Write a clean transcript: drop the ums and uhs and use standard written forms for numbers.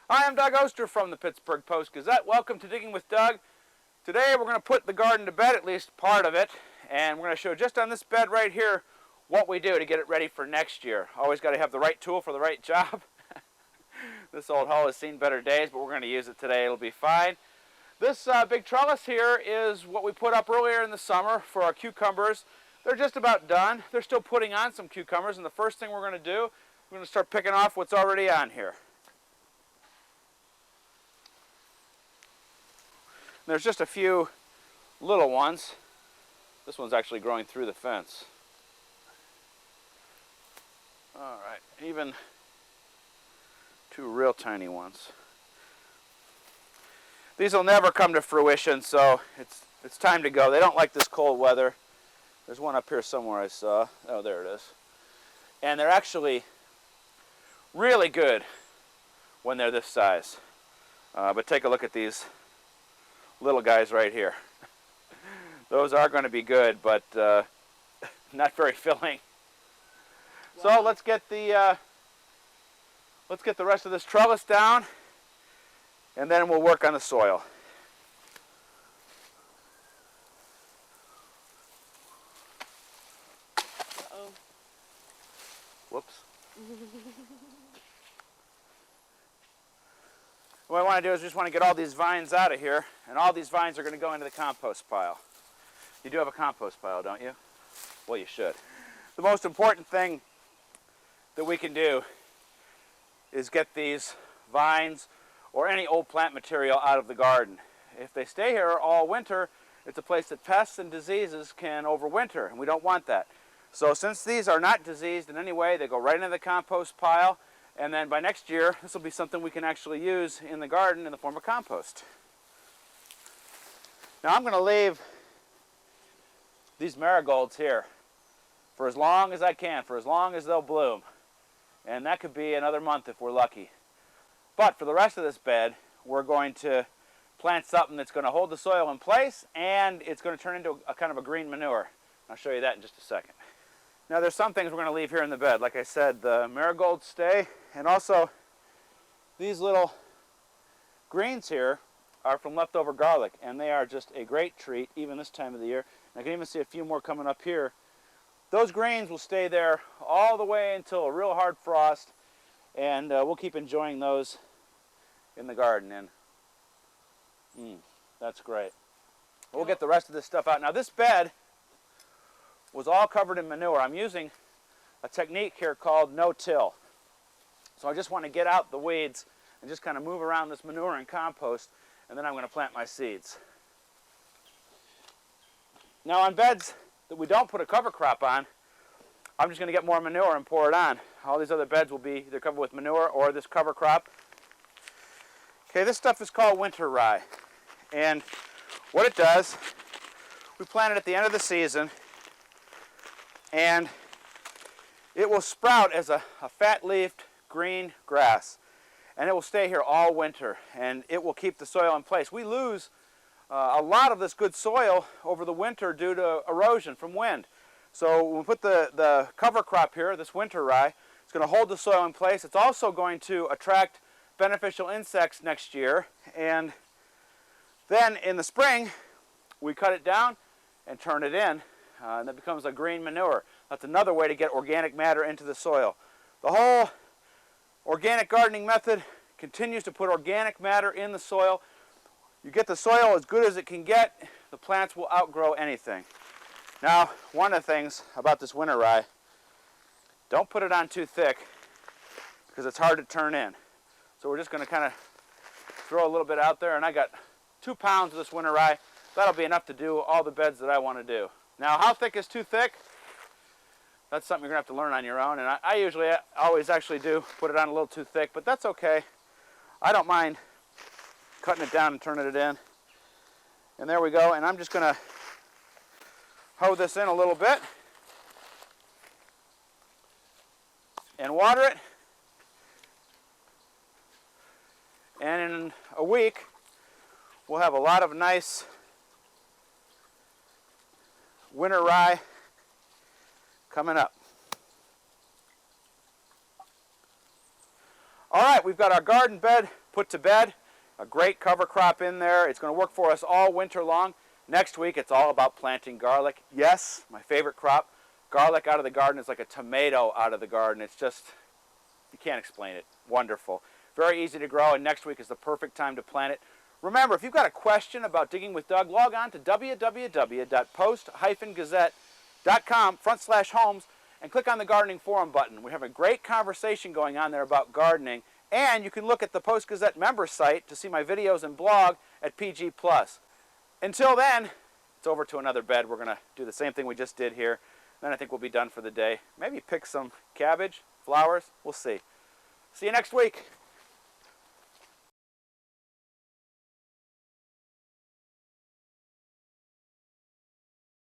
Hi, I'm Doug Oster from the Pittsburgh Post-Gazette. Welcome to Digging with Doug. Today we're going to put the garden to bed, at least part of it, and we're going to show just on this bed right here what we do to get it ready for next year. Always got to have the right tool for the right job. This old hoe has seen better days, but we're going to use it today. It'll be fine. This big trellis here is what we put up earlier in the summer for our cucumbers. They're just about done. They're still putting on some cucumbers, and the first thing we're going to do, we're going to start picking off what's already on here. There's just a few little ones. This one's actually growing through the fence. All right, even two real tiny ones. These will never come to fruition, so it's time to go. They don't like this cold weather. There's one up here somewhere I saw. Oh, there it is. And they're actually really good when they're this size. But take a look at these little guys right here. Those are going to be good, but not very filling. Wow. So let's get the rest of this trellis down, and then we'll work on the soil. Uh-oh. Whoops. What I want to do is just want to get all these vines out of here, and all these vines are going to go into the compost pile. You do have a compost pile, don't you? Well, you should. The most important thing that we can do is get these vines or any old plant material out of the garden. If they stay here all winter, it's a place that pests and diseases can overwinter, and we don't want that. So since these are not diseased in any way, they go right into the compost pile. And then by next year, this will be something we can actually use in the garden in the form of compost. Now I'm going to leave these marigolds here for as long as I can, for as long as they'll bloom. And that could be another month if we're lucky. But for the rest of this bed, we're going to plant something that's going to hold the soil in place, and it's going to turn into a kind of a green manure. I'll show you that in just a second. Now there's some things we're going to leave here in the bed. Like I said, the marigolds stay, and also these little greens here are from leftover garlic, and they are just a great treat even this time of the year. And I can even see a few more coming up here. Those greens will stay there all the way until a real hard frost, and we'll keep enjoying those in the garden. And that's great. We'll get the rest of this stuff out. Now this bed was all covered in manure. I'm using a technique here called no-till. So I just want to get out the weeds and just kind of move around this manure and compost, and then I'm going to plant my seeds. Now on beds that we don't put a cover crop on, I'm just going to get more manure and pour it on. All these other beds will be either covered with manure or this cover crop. Okay, this stuff is called winter rye. And what it does, we plant it at the end of the season, and it will sprout as a fat-leafed green grass. And it will stay here all winter, and it will keep the soil in place. We lose a lot of this good soil over the winter due to erosion from wind. So when we put the cover crop here, this winter rye, it's going to hold the soil in place. It's also going to attract beneficial insects next year. And then in the spring, we cut it down and turn it in. And that becomes a green manure. That's another way to get organic matter into the soil. The whole organic gardening method continues to put organic matter in the soil. You get the soil as good as it can get, the plants will outgrow anything. Now, one of the things about this winter rye, don't put it on too thick because it's hard to turn in. So we're just going to kind of throw a little bit out there, and I got 2 pounds of this winter rye. That'll be enough to do all the beds that I want to do. Now, how thick is too thick? That's something you're going to have to learn on your own, and I always actually do put it on a little too thick, but that's okay. I don't mind cutting it down and turning it in. And there we go, and I'm just going to hoe this in a little bit and water it. And in a week, we'll have a lot of nice winter rye coming up. All right, we've got our garden bed put to bed. A great cover crop in there. It's going to work for us all winter long. Next week, it's all about planting garlic. Yes, my favorite crop. Garlic out of the garden is like a tomato out of the garden. It's just, you can't explain it. Wonderful. Very easy to grow, and next week is the perfect time to plant it. Remember, if you've got a question about digging with Doug, log on to www.post-gazette.com/homes and click on the gardening forum button. We have a great conversation going on there about gardening, and you can look at the Post-Gazette member site to see my videos and blog at PG+. Until then, it's over to another bed. We're going to do the same thing we just did here. Then I think we'll be done for the day. Maybe pick some cabbage, flowers. We'll see. See you next week.